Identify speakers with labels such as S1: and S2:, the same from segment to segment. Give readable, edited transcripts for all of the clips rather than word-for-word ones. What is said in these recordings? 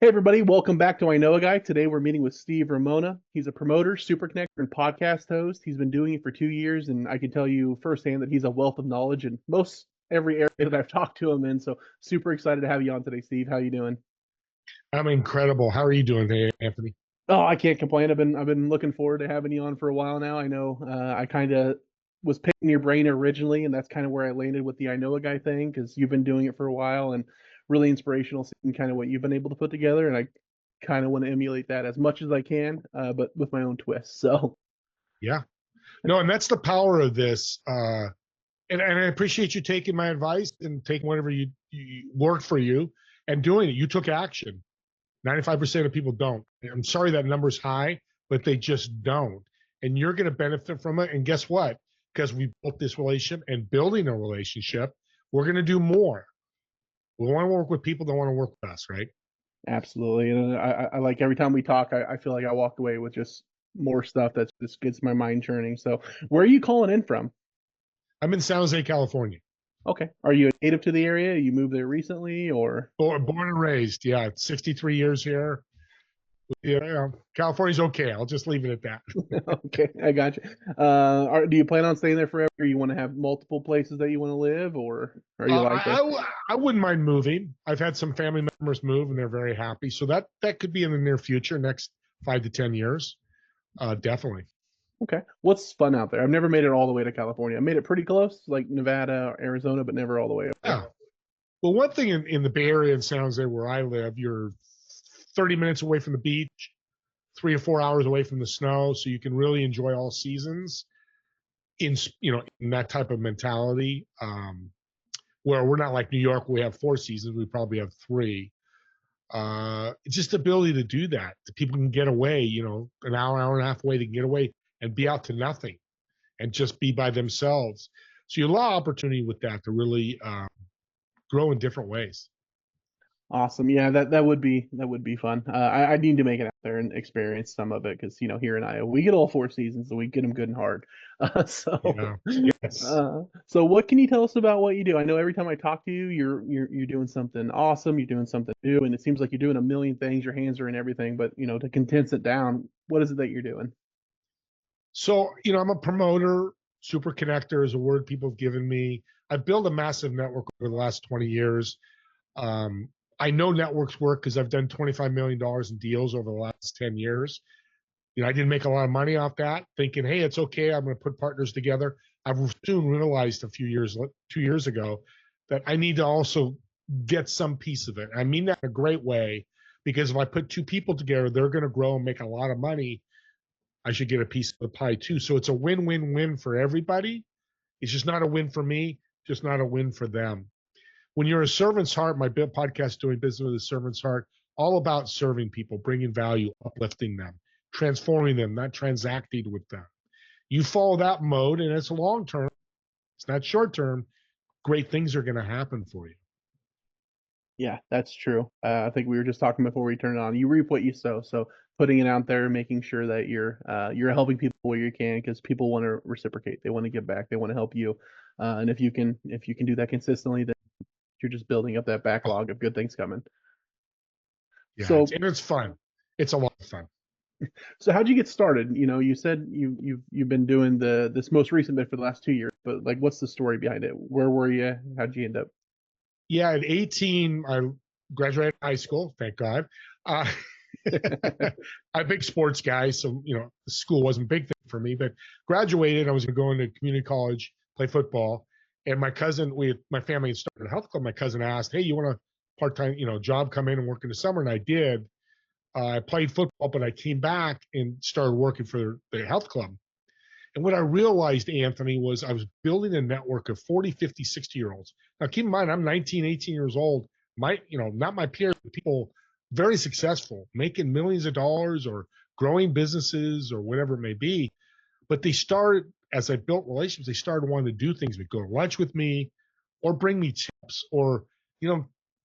S1: Hey everybody, welcome back to I Know a Guy. Today we're meeting with Steve Ramona. He's a promoter, super connector, and podcast host. He's been doing it for 2 years, and I can tell you firsthand that he's a wealth of knowledge in most every area that I've talked to him in. So super excited to have you on today, Steve. How you doing?
S2: I'm incredible. How are you doing today, Anthony?
S1: Oh, I can't complain. I've been looking forward to having you on for a while now. I know I kind of was picking your brain originally, and that's kind of where I landed with the I Know a Guy thing because you've been doing it for a while and really inspirational seeing kind of what you've been able to put together. And I kind of want to emulate that as much as I can, but with my own twist. So
S2: Yeah. No, and that's the power of this. And I appreciate you taking my advice and taking whatever you worked for you and doing it. You took action. 95% of people don't. I'm sorry that number's high, but they just don't. And you're going to benefit from it. And guess what? Because we built this relationship and building a relationship, we're going to do more. We want to work with people that want to work with us, right?
S1: absolutely, and I like every time we talk, I feel like I walk away with just more stuff that just gets my mind churning. So where are you calling in from?
S2: I'm in San Jose, California.
S1: Okay, are you a native to the area? You moved there recently, or?
S2: Born and raised. Yeah. 63 years here. Yeah, California's okay. I'll just leave it at that.
S1: Okay, I got you. Do you plan on staying there forever? Or you want to have multiple places that you want to live, or are you like this?
S2: I wouldn't mind moving. I've had some family members move, and they're very happy. So that could be in the near future, next 5 to 10 years. Definitely.
S1: Okay, what's fun out there? I've never made it all the way to California. I made it pretty close, like Nevada, Arizona, but never all the way up there.
S2: Yeah. Well, one thing in the Bay Area and San Jose where I live, you're 30 minutes away from the beach, 3 or 4 hours away from the snow, so you can really enjoy all seasons in that type of mentality. Where we're not like New York, where we have 4 seasons, we probably have three. It's just the ability to do that. The people can get away, an hour and a half away, they can get away and be out to nothing and just be by themselves. So you have a lot of opportunity with that to really grow in different ways.
S1: Awesome. Yeah, that would be fun. I need to make it out there and experience some of it because here in Iowa we get all 4 seasons and we get them good and hard. So,
S2: Yeah. Yes.
S1: so what can you tell us about what you do? I know every time I talk to you, you're doing something awesome. You're doing something new, and it seems like you're doing a million things. Your hands are in everything, but to condense it down, what is it that you're doing?
S2: So, I'm a promoter. Super connector is a word people have given me. I've built a massive network over the last 20 years. Um, I know networks work because I've done $25 million in deals over the last 10 years. I didn't make a lot of money off that, thinking, hey, it's okay. I'm going to put partners together. I've soon realized 2 years ago, that I need to also get some piece of it. I mean that in a great way, because if I put two people together, they're going to grow and make a lot of money. I should get a piece of the pie too. So it's a win-win-win for everybody. It's just not a win for me, just not a win for them. When you're a servant's heart, my podcast, Doing Business with a Servant's Heart, all about serving people, bringing value, uplifting them, transforming them, not transacting with them. You follow that mode, and it's long term, it's not short term. Great things are going to happen for you.
S1: Yeah, that's true. I think we were just talking before we turned it on. You reap what you sow. So putting it out there, making sure that you're helping people where you can, because people want to reciprocate. They want to give back. They want to help you. And if you can do that consistently, then you're just building up that
S2: Oh,
S1: backlog of good things coming.
S2: yeah,
S1: So
S2: it's fun. It's a lot of fun.
S1: so how'd you get started? You said you've been doing this most recent bit for the last 2 years, but like, what's the story behind it? Where were you? How'd you end up?
S2: Yeah, at 18, I graduated high school, thank God. Uh, I'm a big sports guy, so school wasn't a big thing for me. But graduated, I was going to go into community college, play football, and my family had started a health club. My cousin asked, "Hey, you want a part-time, job, come in and work in the summer?" And I did. I played football, but I came back and started working for the health club. And what I realized, Anthony, was I was building a network of 40, 50, 60-year-olds. Now, keep in mind, I'm 19, 18 years old. Not my peers, but people very successful, making millions of dollars or growing businesses or whatever it may be. But they started, as I built relationships, they started wanting to do things, go to lunch with me or bring me tips or,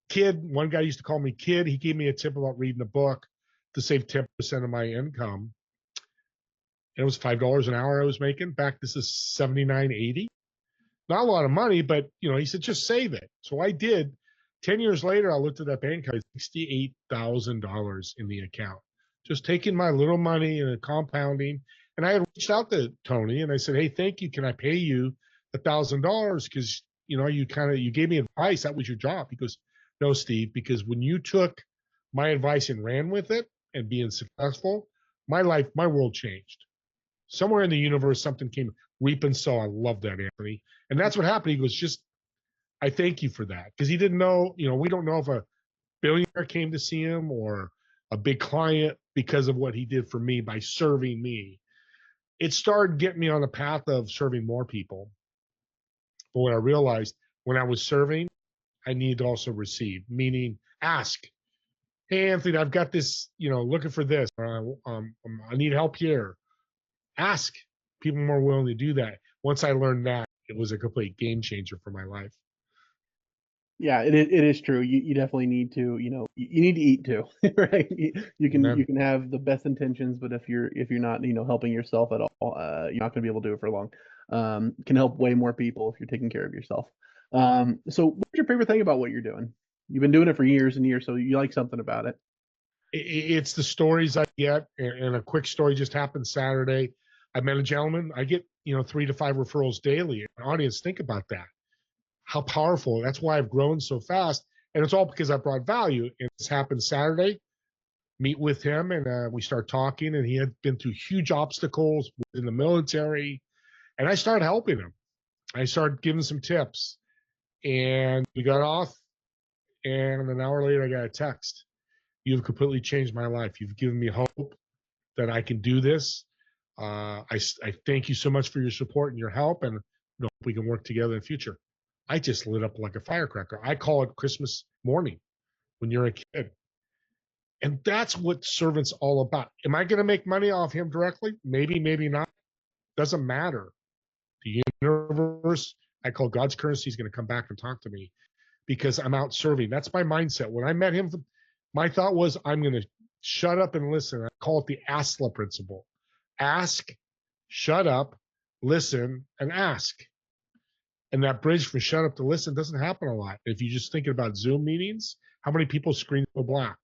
S2: kid, one guy used to call me kid. He gave me a tip about reading a book to save 10% of my income. It was $5 an hour I was making back. This is 79, 80. Not a lot of money, but he said, just save it. So I did. 10 years later, I looked at that bank, I had $68,000 in the account, just taking my little money and compounding. And I had reached out to Tony and I said, hey, thank you. Can I pay you $1,000? Because, you gave me advice. That was your job. He goes, no, Steve, because when you took my advice and ran with it and being successful, my world changed. Somewhere in the universe, something came, reap and sow. I love that, Anthony. And that's what happened. He goes, I thank you for that. Because he didn't know, we don't know if a billionaire came to see him or a big client because of what he did for me by serving me. It started getting me on the path of serving more people. But what I realized when I was serving, I needed to also receive, meaning ask. Hey, Anthony, I've got this, looking for this. I need help here. Ask. People more willing to do that. Once I learned that, it was a complete game changer for my life.
S1: Yeah, it is true. You definitely need to, you need to eat too, right? You can have the best intentions, but if you're not, helping yourself at all, you're not going to be able to do it for long. Can help way more people if you're taking care of yourself. So what's your favorite thing about what you're doing? You've been doing it for years and years, so you like something about it.
S2: It's the stories I get, and a quick story just happened Saturday. I met a gentleman. I get 3 to 5 referrals daily. Audience, think about that. How powerful. That's why I've grown so fast. And it's all because I brought value. And this happened Saturday. Meet with him, and we start talking. And he had been through huge obstacles in the military. And I started helping him. I started giving some tips. And we got off. And an hour later, I got a text. You've completely changed my life. You've given me hope that I can do this. I thank you so much for your support and your help. And we can work together in the future. I just lit up like a firecracker. I call it Christmas morning when you're a kid. And that's what servant's all about. Am I going to make money off him directly? Maybe, maybe not. Doesn't matter. The universe, I call God's currency, is going to come back and talk to me because I'm out serving. That's my mindset. When I met him, my thought was, I'm going to shut up and listen. I call it the ASLA principle. Ask, shut up, listen, and ask. And that bridge from shut up to listen doesn't happen a lot. If you're just thinking about Zoom meetings, how many people screen go black?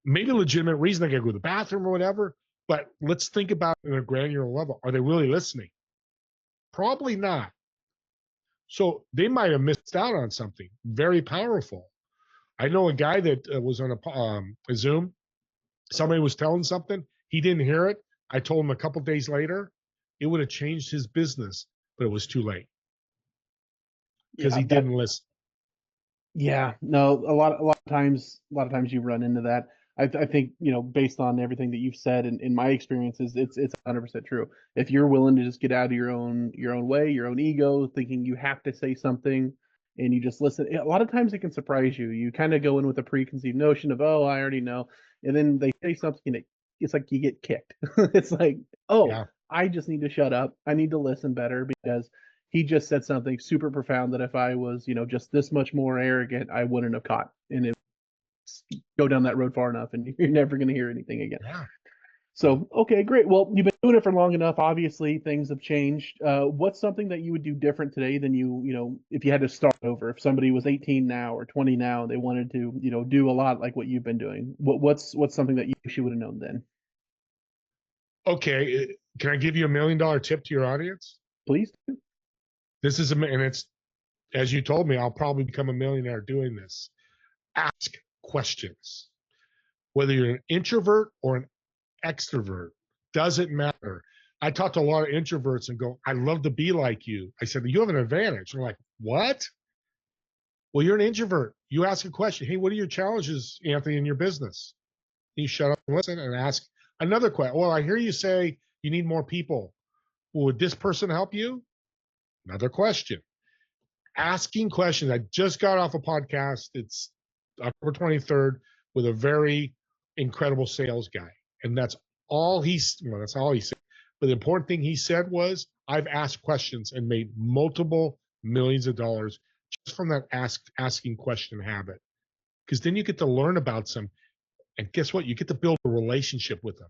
S2: Maybe a legitimate reason they got to go to the bathroom or whatever, but let's think about it at a granular level. Are they really listening? Probably not. So they might have missed out on something very powerful. I know a guy that was on a Zoom. Somebody was telling something. He didn't hear it. I told him a couple days later, it would have changed his business, but it was too late because he didn't listen.
S1: Yeah, no, a lot of times you run into that. I think, based on everything that you've said and in my experiences, it's 100% true. If you're willing to just get out of your own way, your own ego, thinking you have to say something and you just listen, a lot of times it can surprise you. You kind of go in with a preconceived notion of, oh, I already know. And then they say something and it's like you get kicked. It's like, oh,
S2: Yeah.
S1: I just need to shut up. I need to listen better because he just said something super profound that if I was, just this much more arrogant, I wouldn't have caught. And it go down that road far enough, and you're never going to hear anything again.
S2: Yeah.
S1: So, okay, great. Well, you've been doing it for long enough. Obviously, things have changed. What's something that you would do different today than if you had to start over? If somebody was 18 now or 20 now, they wanted to, do a lot like what you've been doing. What's something that you wish you would have known then?
S2: Okay. Can I give you $1 million tip to your audience?
S1: Please.
S2: This is and it's, as you told me, I'll probably become a millionaire doing this. Ask questions. Whether you're an introvert or an extrovert, doesn't matter. I talk to a lot of introverts and go, I love to be like you. I said, you have an advantage. They're like, what? Well, you're an introvert. You ask a question. Hey, what are your challenges, Anthony, in your business? You shut up and listen and ask another question. Well, I hear you say you need more people. Well, would this person help you? Another question. Asking questions. I just got off a podcast. It's October 23rd with a very incredible sales guy. And that's all that's all he said. But the important thing he said was, I've asked questions and made multiple millions of dollars just from that asking question habit. Because then you get to learn about some, and guess what? You get to build a relationship with them.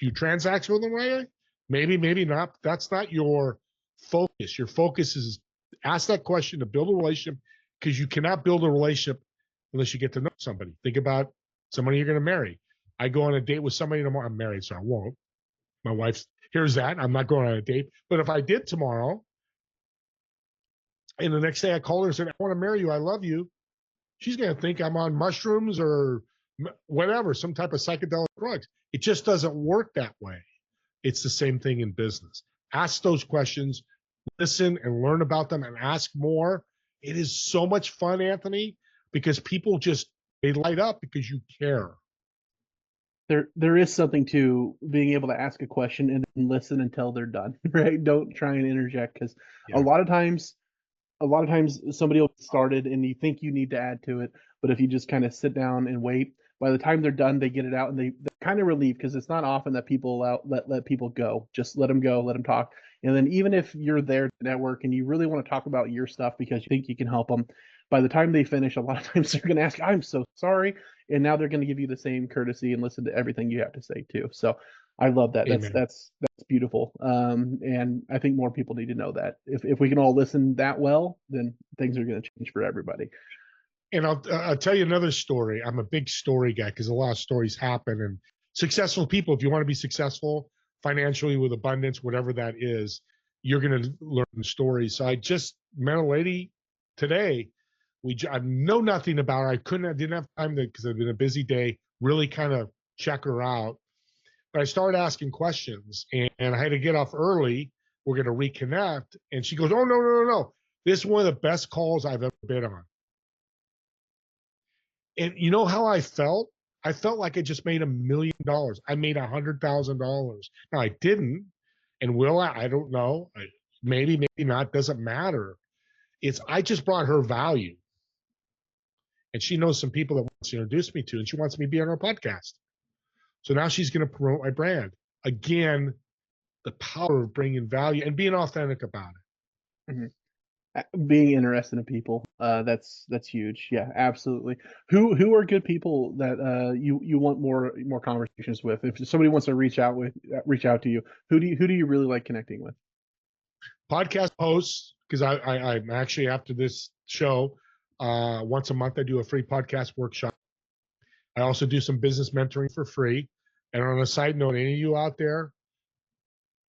S2: Do you transact with them right away? Maybe, maybe not. That's not your focus. Your focus is ask that question to build a relationship because you cannot build a relationship unless you get to know somebody. Think about somebody you're going to marry. I go on a date with somebody tomorrow. I'm married, so I won't. My wife's here's that. I'm not going on a date. But if I did tomorrow, and the next day I call her and said, I want to marry you. I love you. She's going to think I'm on mushrooms or whatever, some type of psychedelic drugs. It just doesn't work that way. It's the same thing in business. Ask those questions, listen and learn about them and ask more. It is so much fun, Anthony, because people just, they light up because you care.
S1: There is something to being able to ask a question and then listen until they're done, right? Don't try and interject because a
S2: Yeah.
S1: lot of times a lot of times somebody will get started and you think you need to add to it, but if you just kind of sit down and wait, by the time they're done, they get it out and they're kind of relieved because it's not often that people let people go. Just let them go, let them talk. And then even if you're there to network and you really want to talk about your stuff because you think you can help them, by the time they finish, a lot of times they're going to ask, "I'm so sorry," and now they're going to give you the same courtesy and listen to everything you have to say too. So I love that. That's
S2: Amen.
S1: that's beautiful. And I think more people need to know that. If we can all listen that well, then things are going to change for everybody.
S2: And I'll tell you another story. I'm a big story guy because a lot of stories happen. And successful people, if you want to be successful financially with abundance, whatever that is, you're going to learn stories. So I just met a lady today. I know nothing about her. I didn't have time to because it's been a busy day. Really kind of check her out. But I started asking questions, and I had to get off early. We're going to reconnect, and she goes, "Oh no, no, no, no! This is one of the best calls I've ever been on." And you know how I felt? I felt like I just made $1 million. I made $100,000. Now I didn't, and will I? I don't know. Maybe, maybe not. Doesn't matter. It's I just brought her value, and she knows some people that wants to introduce me to, and she wants me to be on her podcast. So now she's going to promote my brand again. The power of bringing value and being authentic about it.
S1: Mhm. Being interested in people, that's huge. Yeah, absolutely. Who are good people that you want more conversations with? If somebody wants to reach out to you, who do you really like connecting with?
S2: Podcast hosts, because I'm actually after this show, once a month I do a free podcast workshop. I also do some business mentoring for free. And on a side note, any of you out there,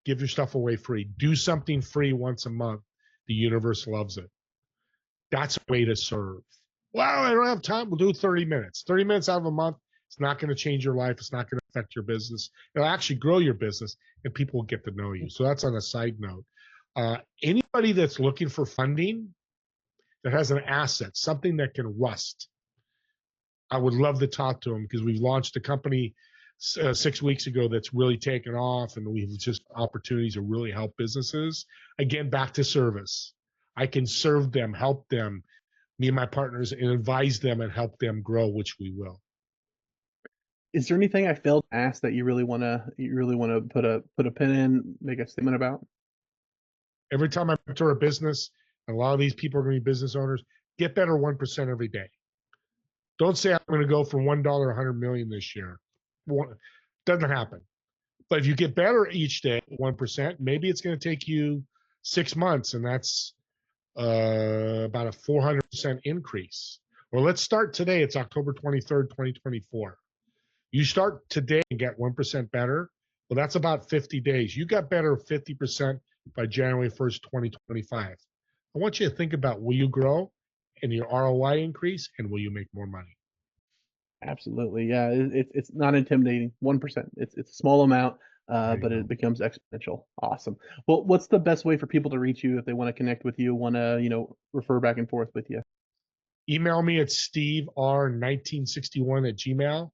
S2: give your stuff away free. Do something free once a month. The universe loves it. That's a way to serve. Well, I don't have time. We'll do 30 minutes. 30 minutes out of a month. It's not going to change your life. It's not going to affect your business. It'll actually grow your business and people will get to know you. So that's on a side note. Anybody that's looking for funding that has an asset, something that can rust, I would love to talk to them because we've launched a company 6 weeks ago that's really taken off, and we've just opportunities to really help businesses. Again, back to service. I can serve them, help them, me and my partners, and advise them and help them grow, which we will.
S1: Is there anything I failed to ask that you really wanna put a pin in, make a statement about?
S2: Every time I enter a business, and a lot of these people are going to be business owners, get better 1% every day. Don't say I'm going to go from $1 100 million this year. Doesn't happen. But if you get better each day, 1%, maybe it's going to take you 6 months, and that's about a 400% increase. Well, let's start today. It's October 23rd, 2024. You start today and get 1% better. Well, that's about 50 days. You got better 50% by January 1st, 2025. I want you to think about will you grow and your ROI increase and will you make more money?
S1: Absolutely, yeah, it's not intimidating, 1%. It's a small amount,
S2: There you
S1: but it
S2: go.
S1: becomes exponential. Awesome. Well, what's the best way for people to reach you if they wanna connect with you, wanna, refer back and forth with you?
S2: Email me at stevr1961@gmail,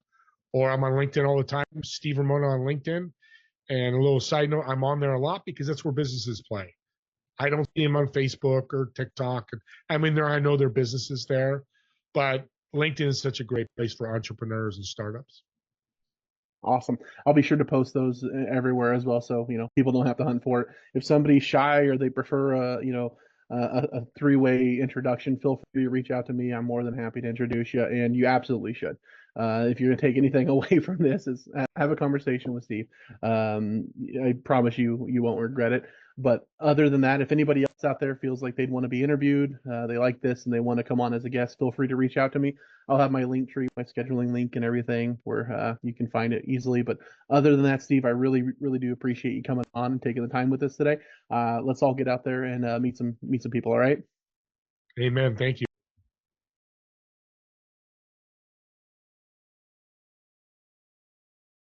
S2: or I'm on LinkedIn all the time, Steve Ramona on LinkedIn. And a little side note, I'm on there a lot because that's where businesses play. I don't see them on Facebook or TikTok. I'm in there. I know their businesses there, but LinkedIn is such a great place for entrepreneurs and startups.
S1: Awesome. I'll be sure to post those everywhere as well, so people don't have to hunt for it. If somebody's shy or they prefer a three-way introduction, feel free to reach out to me. I'm more than happy to introduce you, and you absolutely should. If you're gonna take anything away from this, is have a conversation with Steve. I promise you won't regret it. But other than that, if anybody else out there feels like they'd want to be interviewed, they like this and they want to come on as a guest, feel free to reach out to me. I'll have my link tree, my scheduling link, and everything where you can find it easily. But other than that, Steve, I really, really do appreciate you coming on and taking the time with us today. Let's all get out there and meet some people. All right.
S2: Amen. Thank you.